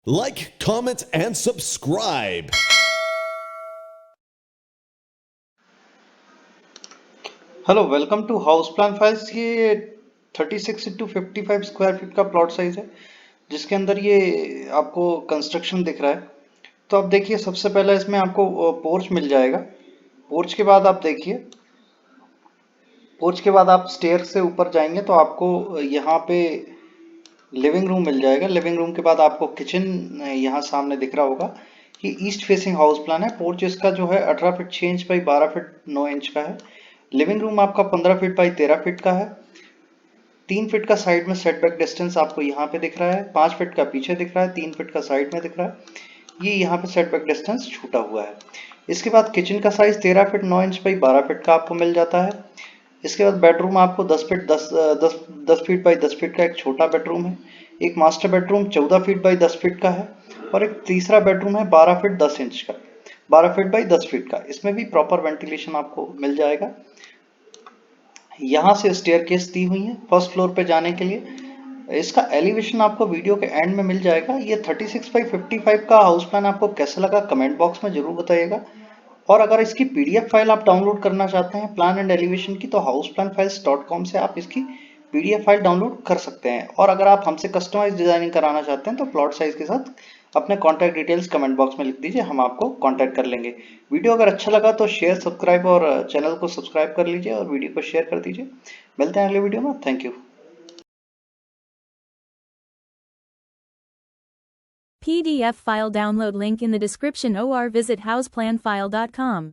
Like, comment, and subscribe. Hello, welcome to house plan files. ये 36 into 55 square feet का plot size है, जिसके अंदर ये आपको कंस्ट्रक्शन दिख रहा है। तो आप देखिए, सबसे पहले इसमें आपको पोर्च मिल जाएगा। पोर्च के बाद आप देखिए, पोर्च के बाद आप स्टेयर से ऊपर जाएंगे तो आपको यहाँ पे लिविंग रूम मिल जाएगा। लिविंग रूम के बाद आपको किचन यहाँ सामने दिख रहा होगा। ये ईस्ट फेसिंग हाउस प्लान है। पोर्च इसका जो है 18 feet 6 inch by 12 feet 9 inch का है। लिविंग रूम आपका 15 फीट बाई 13 फीट का है। 3 फीट का साइड में सेटबैक डिस्टेंस आपको यहाँ पे दिख रहा है। 5 फीट का पीछे दिख रहा है। 3 फीट का साइड में दिख रहा है। ये यहाँ पे सेटबैक डिस्टेंस छूटा हुआ है। इसके बाद किचन का size 13 feet 9 inch by 12 feet का आपको मिल जाता है। इसके बाद बेडरूम आपको 10 फीट बाई 10 फीट का एक छोटा बेडरूम है। एक master bedroom 14 feet by 10 feet का है। और एक तीसरा बेडरूम है 12 फीट 10 इंच का, 12 फीट बाई 10 फीट का। इसमें भी प्रॉपर वेंटिलेशन आपको मिल जाएगा। यहाँ से स्टेयरकेस दी हुई है फर्स्ट फ्लोर पे जाने के लिए। इसका एलिवेशन आपको वीडियो के एंड में मिल जाएगा। ये 36 बाई 55 का हाउस प्लान आपको कैसा लगा कमेंट बॉक्स में जरूर बताइएगा। और अगर इसकी पीडीएफ फाइल आप डाउनलोड करना चाहते हैं प्लान एंड एलिवेशन की, तो hauseplanfiles.com से आप इसकी पीडीएफ फाइल डाउनलोड कर सकते हैं। और अगर आप हमसे कस्टमाइज डिजाइनिंग कराना चाहते हैं तो प्लॉट साइज के साथ अपने कॉन्टैक्ट डिटेल्स कमेंट बॉक्स में लिख दीजिए, हम आपको कॉन्टैक्ट कर लेंगे। वीडियो अगर अच्छा लगा तो शेयर सब्सक्राइब और चैनल को सब्सक्राइब कर लीजिए और वीडियो को शेयर कर दीजिए। मिलते हैं अगले वीडियो में। Thank you. PDF file download link in the description or visit houseplanfile.com.